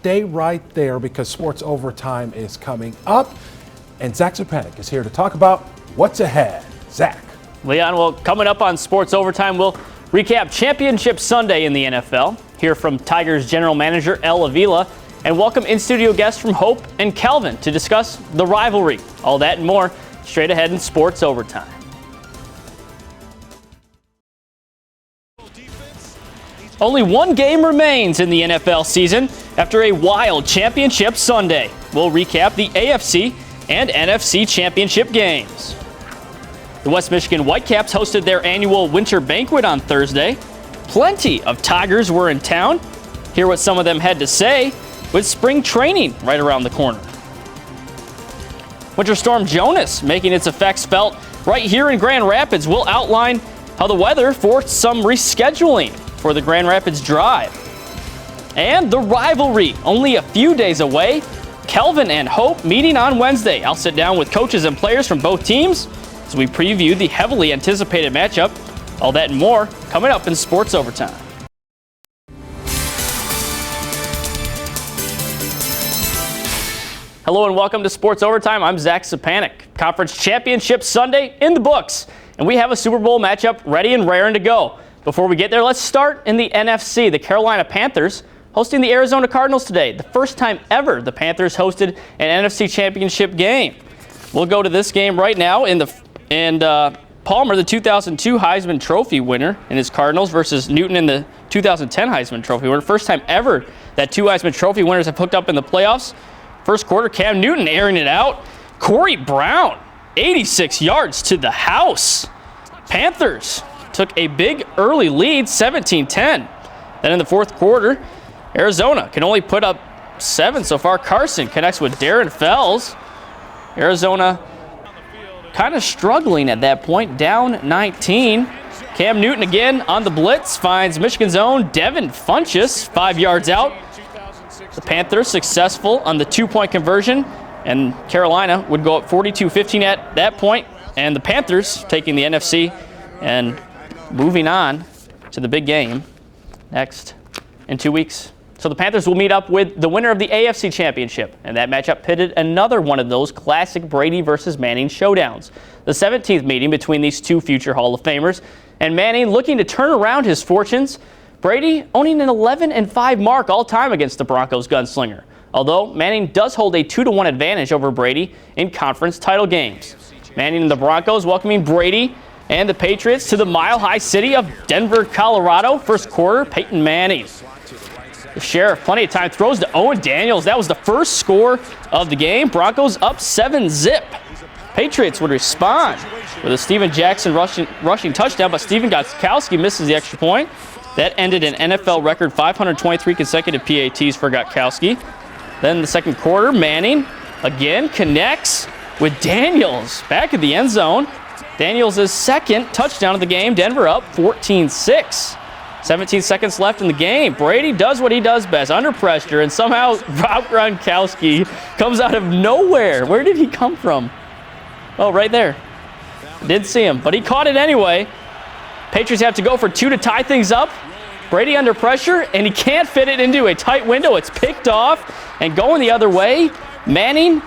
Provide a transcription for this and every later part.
Stay right there because Sports Overtime is coming up. And Zach Stepanek is here to talk about what's ahead. Zach. Leon, well, coming up on Sports Overtime, we'll recap Championship Sunday in the NFL, hear from Tigers general manager El Avila, and welcome in-studio guests from Hope and Kelvin to discuss the rivalry. All that and more straight ahead in Sports Overtime. Only one game remains in the NFL season after a wild Championship Sunday. We'll recap the AFC and NFC Championship games. The West Michigan Whitecaps hosted their annual winter banquet on Thursday. Plenty of Tigers were in town. Hear what some of them had to say with spring training right around the corner. Winter Storm Jonas making its effects felt right here in Grand Rapids. We'll outline how the weather forced some rescheduling for the Grand Rapids Drive. And the rivalry, only a few days away. Kelvin and Hope meeting on Wednesday. I'll sit down with coaches and players from both teams as we preview the heavily anticipated matchup. All that and more coming up in Sports Overtime. Hello and welcome to Sports Overtime. I'm Zach Stepanek. Conference Championship Sunday in the books, and we have a Super Bowl matchup ready and raring to go. Before we get there, let's start in the NFC. The Carolina Panthers hosting the Arizona Cardinals today. The first time ever the Panthers hosted an NFC Championship game. We'll go to this game right now. Palmer, the 2002 Heisman Trophy winner, in his Cardinals versus Newton in the 2010 Heisman Trophy winner. First time ever that two Heisman Trophy winners have hooked up in the playoffs. First quarter, Cam Newton airing it out. Corey Brown, 86 yards to the house. Panthers took a big early lead, 17-10. Then in the fourth quarter, Arizona can only put up 7 so far. Carson connects with Darren Fells. Arizona kind of struggling at that point, down 19. Cam Newton again on the blitz, finds Michigan's own Devin Funchess 5 yards out. The Panthers successful on the 2-point conversion, and Carolina would go up 42-15 at that point, and the Panthers taking the NFC and moving on to the big game next in 2 weeks. So the Panthers will meet up with the winner of the AFC Championship, and that matchup pitted another one of those classic Brady versus Manning showdowns. The 17th meeting between these two future Hall of Famers, and Manning looking to turn around his fortunes. Brady owning an 11-5 mark all-time against the Broncos gunslinger, although Manning does hold a 2-1 advantage over Brady in conference title games. Manning and the Broncos welcoming Brady and the Patriots to the mile-high city of Denver, Colorado. First quarter, Peyton Manning. The Sheriff, plenty of time, throws to Owen Daniels. That was the first score of the game. Broncos up 7-zip. Patriots would respond with a Steven Jackson rushing touchdown, but Steven Gostkowski misses the extra point. That ended an NFL record 523 consecutive PATs for Gostkowski. Then the second quarter, Manning again connects with Daniels back at the end zone. Daniels' second touchdown of the game. Denver up 14-6. 17 seconds left in the game. Brady does what he does best, under pressure, and somehow Rob Gronkowski comes out of nowhere. Where did he come from? Oh, right there. Didn't see him, but he caught it anyway. Patriots have to go for 2 to tie things up. Brady under pressure, and he can't fit it into a tight window. It's picked off, and going the other way, Manning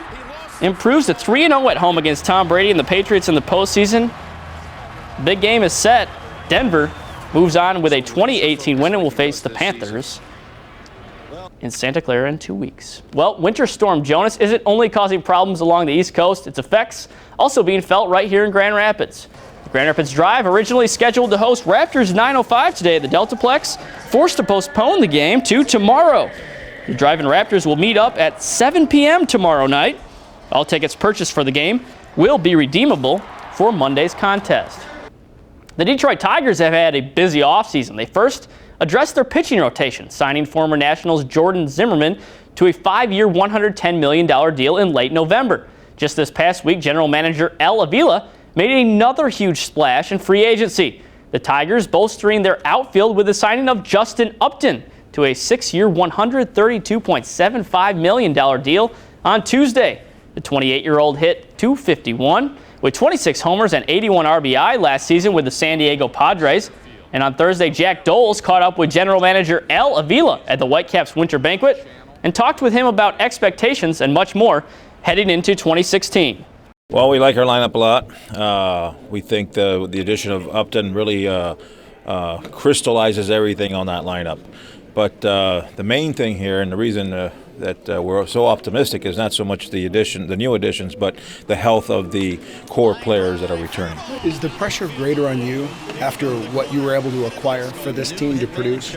improves to 3-0 at home against Tom Brady and the Patriots in the postseason. Big game is set. Denver moves on with a 2018 win and will face the Panthers in Santa Clara in 2 weeks. Well, Winter Storm Jonas isn't only causing problems along the East Coast, its effects also being felt right here in Grand Rapids. The Grand Rapids Drive, originally scheduled to host Raptors 9:05 today at the Deltaplex, forced to postpone the game to tomorrow. The Drive and Raptors will meet up at 7 p.m. tomorrow night. All tickets purchased for the game will be redeemable for Monday's contest. The Detroit Tigers have had a busy offseason. They first addressed their pitching rotation, signing former Nationals Jordan Zimmerman to a 5-year, $110 million deal in late November. Just this past week, general manager El Avila made another huge splash in free agency. The Tigers bolstering their outfield with the signing of Justin Upton to a 6-year, $132.75 million deal on Tuesday. The 28-year-old hit .251 with 26 homers and 81 RBI last season with the San Diego Padres. And on Thursday, Jack Doles caught up with general manager El Avila at the Whitecaps winter banquet. and talked with him about expectations and much more heading into 2016. Well, we like our lineup a lot. We think the addition of Upton really crystallizes everything on that lineup. But the main thing here, and the reason that we're so optimistic, is not so much the new additions, but the health of the core players that are returning. Is the pressure greater on you after what you were able to acquire for this team to produce?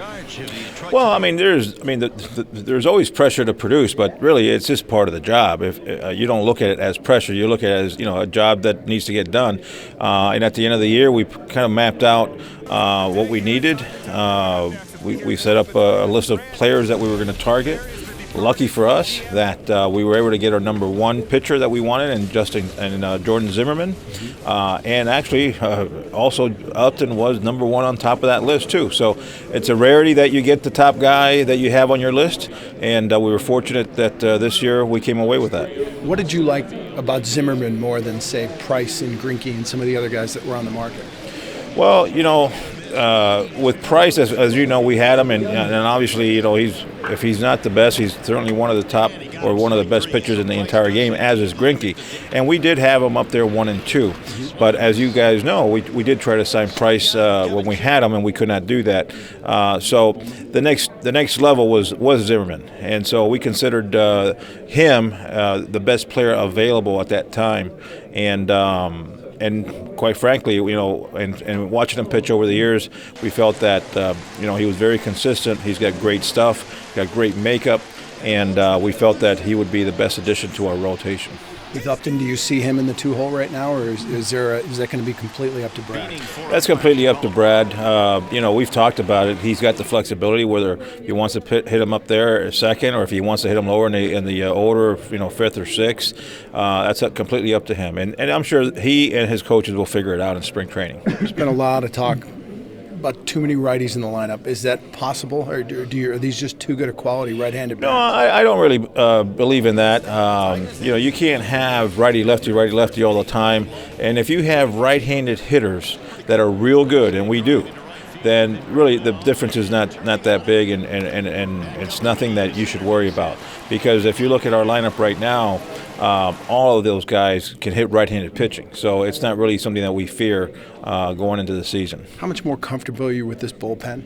Well, I mean, there's always pressure to produce, but really it's just part of the job. If you don't look at it as pressure, you look at it as a job that needs to get done. And at the end of the year, we kind of mapped out what we needed. We set up a list of players that we were going to target. Lucky for us that we were able to get our number one pitcher that we wanted, and Jordan Zimmerman, and actually also Upton was number one on top of that list too. So it's a rarity that you get the top guy that you have on your list, and we were fortunate that this year we came away with that. What did you like about Zimmerman more than, say, Price and Greinke and some of the other guys that were on the market? Well, with Price, as you know, we had him, and obviously, if he's not the best, he's certainly one of the top or one of the best pitchers in the entire game, as is Greinke. And we did have him up there 1 and 2. But as you guys know, we did try to sign Price when we had him, and we could not do that. So the next level was Zimmerman, and so we considered him the best player available at that time, and quite frankly, and watching him pitch over the years, we felt that he was very consistent. He's got great stuff, got great makeup, and we felt that he would be the best addition to our rotation. With Upton, do you see him in the 2-hole right now, or is that going to be completely up to Brad? That's completely up to Brad. We've talked about it. He's got the flexibility, whether he wants to hit him up there second, or if he wants to hit him lower in the order, fifth or sixth. That's completely up to him, and I'm sure he and his coaches will figure it out in spring training. There's been a lot of talk about too many righties in the lineup. Is that possible, or are these just too good a quality right-handed bats? No, I don't really believe in that. You can't have righty-lefty all the time. And if you have right-handed hitters that are real good, and we do, then really the difference is not that big, and it's nothing that you should worry about. Because if you look at our lineup right now, all of those guys can hit right-handed pitching. So it's not really something that we fear going into the season. How much more comfortable are you with this bullpen?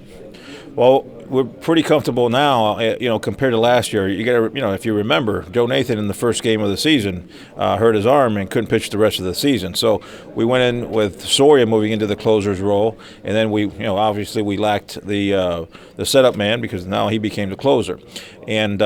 Well, we're pretty comfortable now, compared to last year. You got to, if you remember, Joe Nathan in the first game of the season hurt his arm and couldn't pitch the rest of the season. So we went in with Soria moving into the closer's role, and then we, obviously we lacked the setup man because now he became the closer, and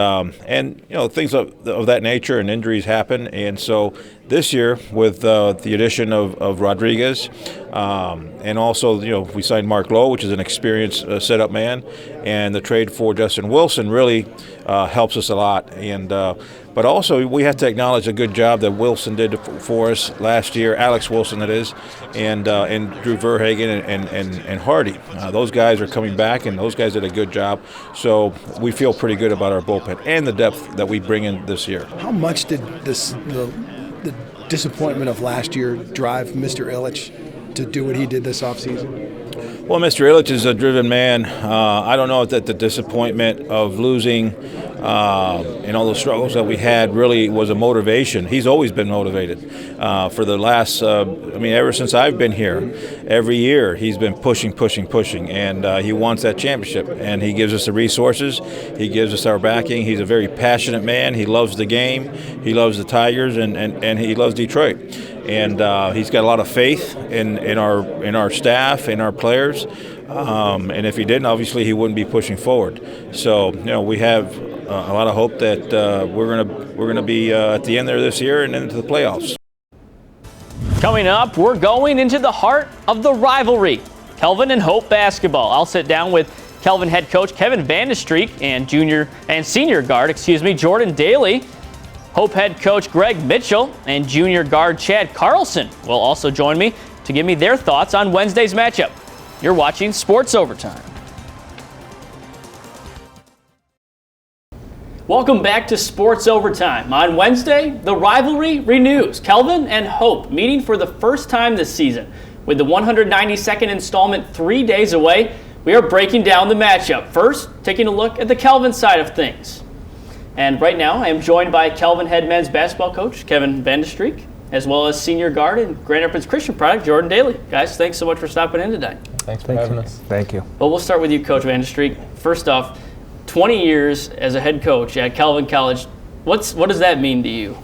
things of that nature, and injuries happen, and so this year with the addition of Rodriguez, and also we signed Mark Lowe, which is an experienced setup man, and the trade for Justin Wilson really helps us a lot. And but also we have to acknowledge a good job that Wilson did for us last year, Alex Wilson that is, and Drew Verhagen and Hardy. Those guys are coming back, and those guys did a good job. So we feel pretty good about our bullpen and the depth that we bring in this year. How much did the disappointment of last year drive Mr. Ilitch to do what he did this offseason? Well, Mr. Ilitch is a driven man. I don't know that the disappointment of losing and all the struggles that we had really was a motivation. He's always been motivated for the last, ever since I've been here. Every year he's been pushing, and he wants that championship. And he gives us the resources. He gives us our backing. He's a very passionate man. He loves the game. He loves the Tigers, and he loves Detroit. And he's got a lot of faith in our staff, in our players. And if he didn't, obviously he wouldn't be pushing forward. So we have a lot of hope that we're gonna be at the end there this year and into the playoffs. Coming up, we're going into the heart of the rivalry, Kelvin and Hope basketball. I'll sit down with Kelvin head coach Kevin Vandestreek and senior guard, Jordan Daly. Hope head coach Greg Mitchell and junior guard Chad Carlson will also join me to give me their thoughts on Wednesday's matchup. You're watching Sports Overtime. Welcome back to Sports Overtime. On Wednesday, the rivalry renews. Kelvin and Hope meeting for the first time this season. With the 192nd installment 3 days away, we are breaking down the matchup. First, taking a look at the Kelvin side of things. And right now, I am joined by Calvin Head men's basketball coach, Kevin Vandestreek, as well as senior guard and Grand Rapids Christian product, Jordan Daly. Guys, thanks so much for stopping in today. Thanks for having us. Thank you. Well, we'll start with you, Coach Vandestreek. First off, 20 years as a head coach at Calvin College. What does that mean to you?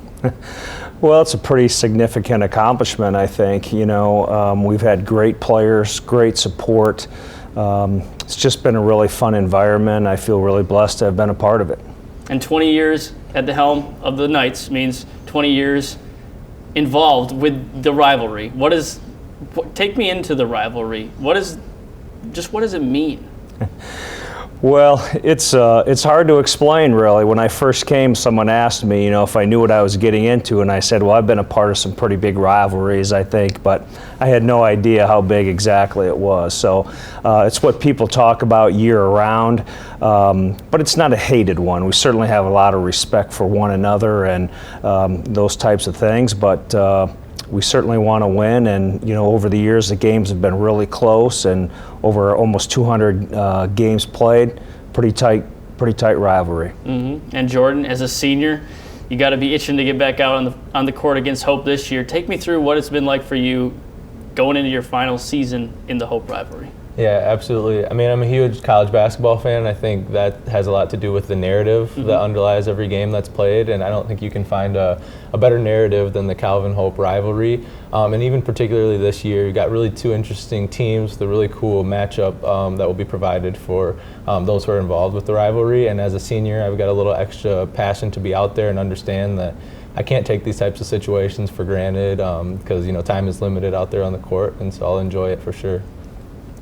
Well, it's a pretty significant accomplishment, I think. You know, we've had great players, great support. It's just been a really fun environment. I feel really blessed to have been a part of it. And 20 years at the helm of the Knights means 20 years involved with the rivalry. Take me into the rivalry. What does it mean? Well, it's hard to explain, really. When I first came, someone asked me, you know, if I knew what I was getting into, and I said, well, I've been a part of some pretty big rivalries, I think, but I had no idea how big exactly it was. So it's what people talk about year-round, but it's not a hated one. We certainly have a lot of respect for one another and those types of things, but we certainly want to win, and you know, over the years the games have been really close, and over almost 200 games played, pretty tight rivalry. Mm-hmm. And Jordan, as a senior, you got to be itching to get back out on the court against Hope this year. Take me through what it's been like for you going into your final season in the Hope rivalry. Yeah, absolutely. I mean, I'm a huge college basketball fan. I think that has a lot to do with the narrative that underlies every game that's played, and I don't think you can find a better narrative than the Calvin-Hope rivalry. And even particularly this year, you got really two interesting teams, the really cool matchup that will be provided for those who are involved with the rivalry. And as a senior, I've got a little extra passion to be out there and understand that I can't take these types of situations for granted because, you know, time is limited out there on the court, and so I'll enjoy it for sure.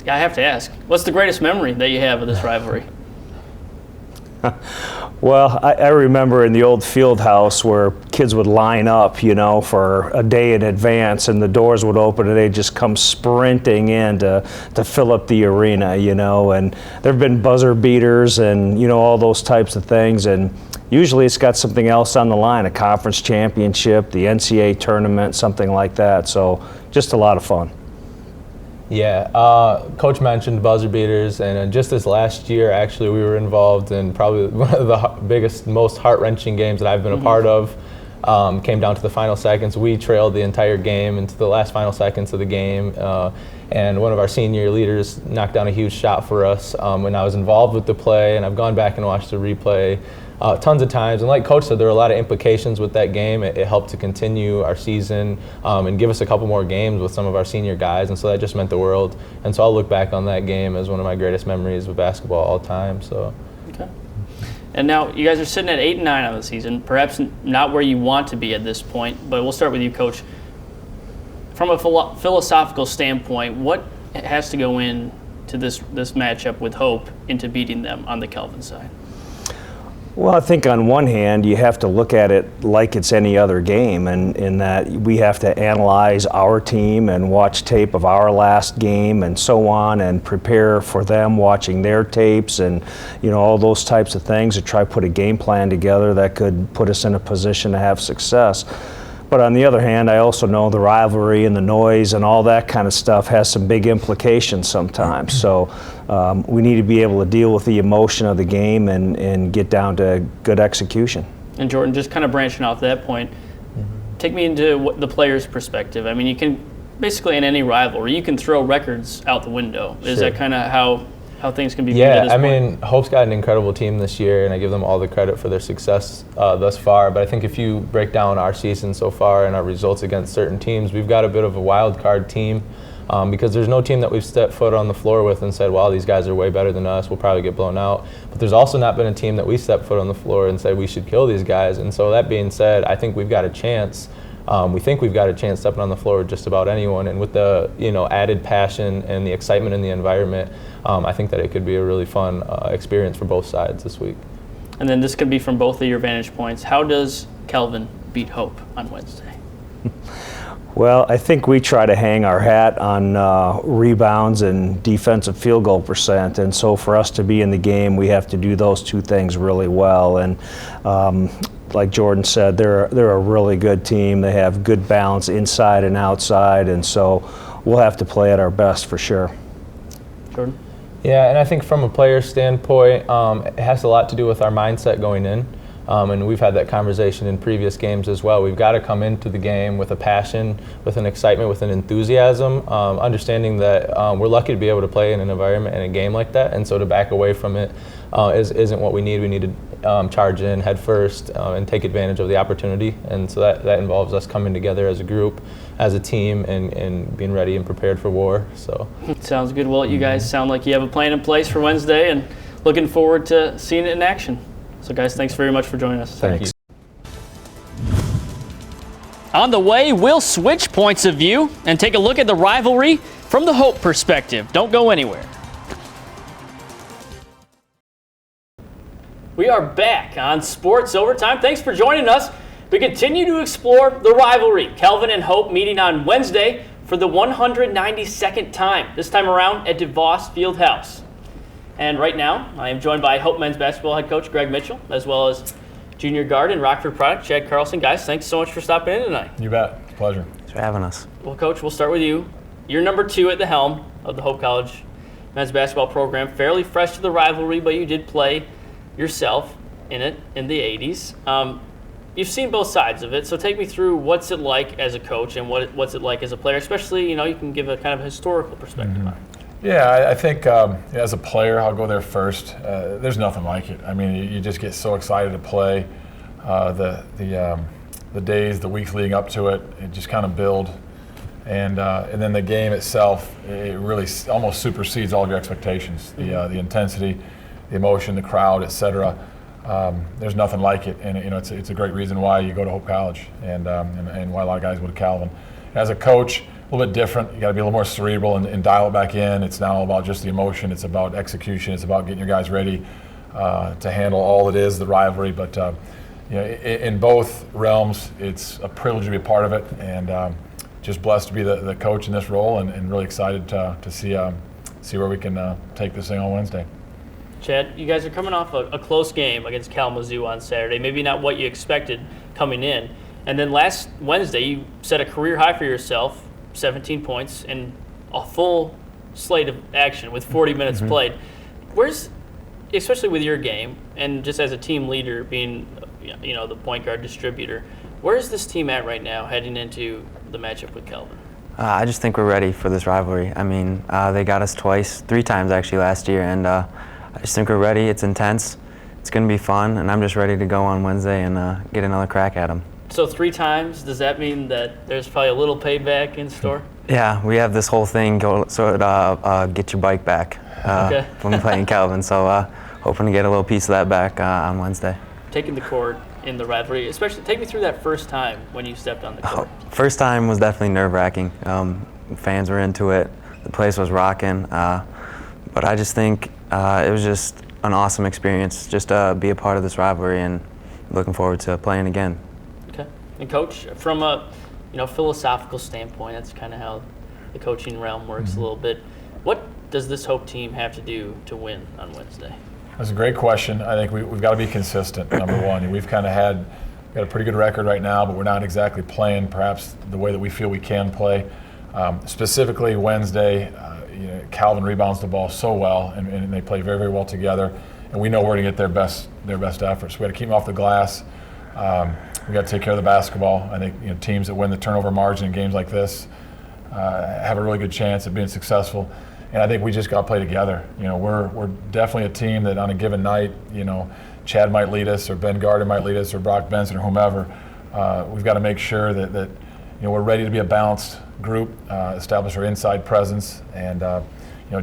I have to ask, what's the greatest memory that you have of this rivalry? Well, I remember in the old field house where kids would line up, you know, for a day in advance, and the doors would open and they'd just come sprinting in to fill up the arena, you know, and there have been buzzer beaters and, you know, all those types of things, and usually it's got something else on the line, a conference championship, the NCAA tournament, something like that, so just a lot of fun. Yeah, Coach mentioned buzzer beaters, and just this last year, actually, we were involved in probably one of the biggest, most heart-wrenching games that I've been a part of. Came down to the final seconds. We trailed the entire game into the last final seconds of the game, and one of our senior leaders knocked down a huge shot for us when I was involved with the play, and I've gone back and watched the replay tons of times, and like Coach said, there were a lot of implications with that game. It helped to continue our season and give us a couple more games with some of our senior guys, and so that just meant the world. And so I'll look back on that game as one of my greatest memories of basketball all time. So. Okay. And now you guys are sitting at 8-9 on the season, perhaps not where you want to be at this point, but we'll start with you, Coach. From a philosophical standpoint, what has to go into this matchup with Hope into beating them on the Calvin side? Well, I think on one hand, you have to look at it like it's any other game, and in that we have to analyze our team and watch tape of our last game and so on, and prepare for them watching their tapes and, you know, all those types of things to try to put a game plan together that could put us in a position to have success. But on the other hand, I also know the rivalry and the noise and all that kind of stuff has some big implications sometimes. So we need to be able to deal with the emotion of the game and get down to good execution. And Jordan, just kind of branching off that point, take me into the player's perspective. I mean, you can basically in any rivalry, you can throw records out the window. Is that kind of how things can be viewed at this point? I mean, Hope's got an incredible team this year, and I give them all the credit for their success thus far. But I think if you break down our season so far and our results against certain teams, we've got a bit of a wild card team because there's no team that we've stepped foot on the floor with and said, wow, these guys are way better than us, we'll probably get blown out. But there's also not been a team that we stepped foot on the floor and said we should kill these guys. And so that being said, I think we've got a chance. We think we've got a chance stepping on the floor with just about anyone, and with the added passion and the excitement in the environment, I think that it could be a really fun experience for both sides this week. And then this could be from both of your vantage points. How does Calvin beat Hope on Wednesday? Well, I think we try to hang our hat on rebounds and defensive field goal percent, and so for us to be in the game, we have to do those two things really well. And like Jordan said, they're a really good team. They have good balance inside and outside, and so we'll have to play at our best for sure. Jordan? Yeah, and I think from a player standpoint, it has a lot to do with our mindset going in. And we've had that conversation in previous games as well. We've got to come into the game with a passion, with an excitement, with an enthusiasm, understanding that we're lucky to be able to play in an environment and a game like that. And so to back away from it isn't what we need. We need to charge in head first and take advantage of the opportunity. And so that involves us coming together as a group, as a team, and being ready and prepared for war. So sounds good. Well, you guys sound like you have a plan in place for Wednesday, and looking forward to seeing it in action. So guys, thanks very much for joining us. Thanks. On the way, we'll switch points of view and take a look at the rivalry from the Hope perspective. Don't go anywhere. We are back on Sports Overtime. Thanks for joining us. We continue to explore the rivalry. Calvin and Hope meeting on Wednesday for the 192nd time, this time around at DeVos Fieldhouse. And right now, I am joined by Hope men's basketball head coach Greg Mitchell, as well as junior guard and Rockford product Chad Carlson. Guys, thanks so much for stopping in tonight. You bet. It's a pleasure. Thanks for having us. Well, Coach, we'll start with you. You're number 2 at the helm of the Hope College men's basketball program. Fairly fresh to the rivalry, but you did play yourself in it in the 80s. You've seen both sides of it, so take me through what's it like as a coach and what's it like as a player, especially, you can give a kind of historical perspective on it. Yeah, I think as a player, I'll go there first. There's nothing like it. I mean, you just get so excited to play. The days, the weeks leading up to it, it just kind of build, and then the game itself, it really almost supersedes all of your expectations. The intensity, the emotion, the crowd, etc. There's nothing like it, and it's a great reason why you go to Hope College, and why a lot of guys go to Calvin. As a coach, a little bit different. You got to be a little more cerebral and dial it back in. It's not all about just the emotion. It's about execution. It's about getting your guys ready to handle all it is, the rivalry. But in both realms, it's a privilege to be a part of it, and just blessed to be the coach in this role, and really excited to see where we can take this thing on Wednesday. Chad, you guys are coming off a close game against Kalamazoo on Saturday. Maybe not what you expected coming in. And then last Wednesday, you set a career high for yourself. 17 points and a full slate of action with 40 minutes played. Where's, especially with your game and just as a team leader being, the point guard distributor, where's this team at right now heading into the matchup with Calvin? I just think we're ready for this rivalry. I mean, they got us 3 times actually last year, and I just think we're ready. It's intense. It's going to be fun, and I'm just ready to go on Wednesday and get another crack at them. So 3 times, does that mean that there's probably a little payback in store? Yeah, we have this whole thing get your bike back from playing Calvin. So hoping to get a little piece of that back on Wednesday. Taking the court in the rivalry, especially take me through that first time when you stepped on the court. First time was definitely nerve-wracking. Fans were into it. The place was rocking. But I just think it was just an awesome experience just to be a part of this rivalry, and looking forward to playing again. And Coach, from a philosophical standpoint, that's kind of how the coaching realm works a little bit. What does this Hope team have to do to win on Wednesday? That's a great question. I think we've got to be consistent, number one. We've kind of got a pretty good record right now, but we're not exactly playing perhaps the way that we feel we can play. Specifically Wednesday, Calvin rebounds the ball so well, and they play very, very well together. And we know we're going to get their best efforts. We got to keep them off the glass. We got to take care of the basketball. I think teams that win the turnover margin in games like this have a really good chance of being successful. And I think we just got to play together. We're definitely a team that on a given night, Chad might lead us, or Ben Gardner might lead us, or Brock Benson, or whomever. We've got to make sure that we're ready to be a balanced group, establish our inside presence, and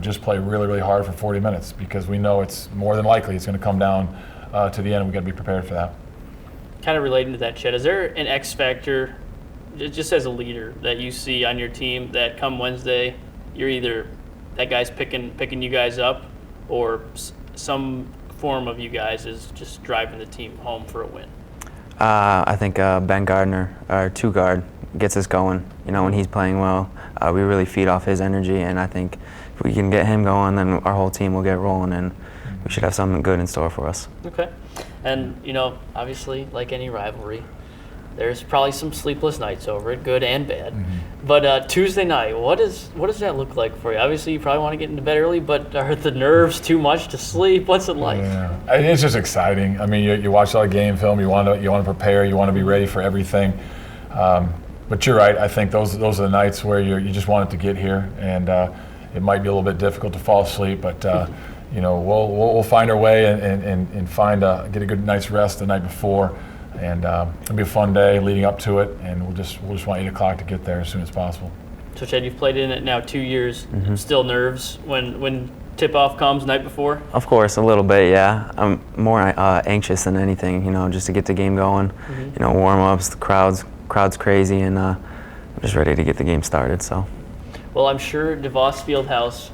just play really, really hard for 40 minutes, because we know it's more than likely it's going to come down to the end, and we've got to be prepared for that. Kind of relating to that, Chet, is there an X factor, just as a leader, that you see on your team that come Wednesday, you're either that guy's picking you guys up, or some form of you guys is just driving the team home for a win? I think Ben Gardner, our 2 guard, gets us going. When he's playing well, we really feed off his energy, and I think if we can get him going, then our whole team will get rolling, and we should have something good in store for us. Okay. And, obviously, like any rivalry, there's probably some sleepless nights over it, good and bad. But Tuesday night, what does that look like for you? Obviously, you probably want to get into bed early, but are the nerves too much to sleep? What's it like? Yeah, it's just exciting. I mean, you watch a lot of game film. You want to prepare. You want to be ready for everything. But you're right. I think those are the nights where you just want it to get here, and it might be a little bit difficult to fall asleep. But we'll find our way and get a good night's rest the night before. And it'll be a fun day leading up to it, and we'll just want 8 o'clock to get there as soon as possible. So Chad, you've played in it now 2 years. Still nerves when tip-off comes night before? Of course, a little bit, yeah. I'm more anxious than anything, just to get the game going. Warm-ups, the crowd's crazy, and I'm just ready to get the game started. So. Well, I'm sure DeVos Fieldhouse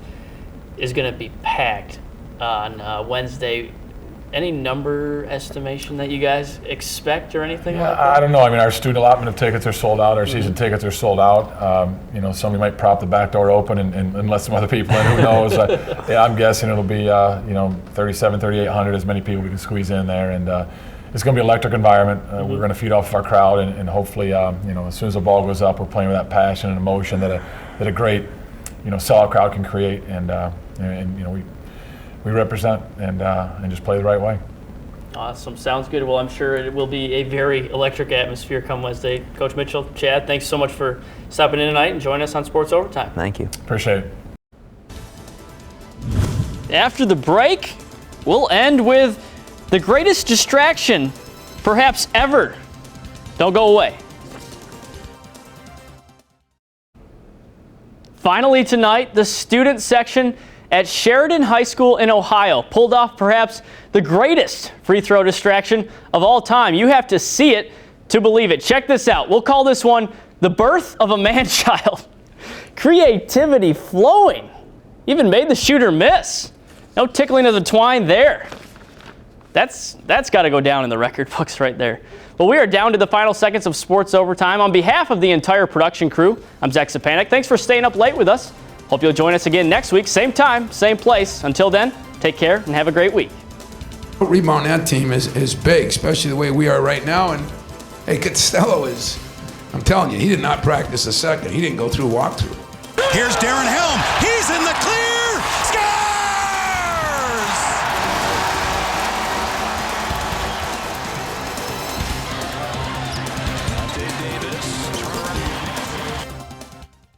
is going to be packed on Wednesday. Any number estimation that you guys expect or anything like that? I don't know. I mean, our student allotment of tickets are sold out. Our season tickets are sold out. Somebody might prop the back door open and let some other people in. Who knows? I'm guessing it'll be 3,800, as many people we can squeeze in there. And it's going to be an electric environment. We're going to feed off of our crowd, and hopefully, as soon as the ball goes up, we're playing with that passion and emotion that a great, sellout crowd can create. And we represent and just play the right way. Awesome. Sounds good. Well, I'm sure it will be a very electric atmosphere come Wednesday. Coach Mitchell, Chad, thanks so much for stopping in tonight and joining us on Sports Overtime. Thank you. Appreciate it. After the break, we'll end with the greatest distraction perhaps ever. Don't go away. Finally tonight, the student section at Sheridan High School in Ohio pulled off perhaps the greatest free throw distraction of all time. You have to see it to believe it. Check this out. We'll call this one the birth of a man-child. Creativity flowing. Even made the shooter miss. No tickling of the twine there. That's got to go down in the record books right there. Well, we are down to the final seconds of Sports Overtime. On behalf of the entire production crew, I'm Zach Sapanek. Thanks for staying up late with us. Hope you'll join us again next week, same time, same place. Until then, take care and have a great week. Rebound that team is big, especially the way we are right now. And hey, Costello I'm telling you, he did not practice a second. He didn't go through a walkthrough. Here's Darren Helm. He's in the clear. Sky!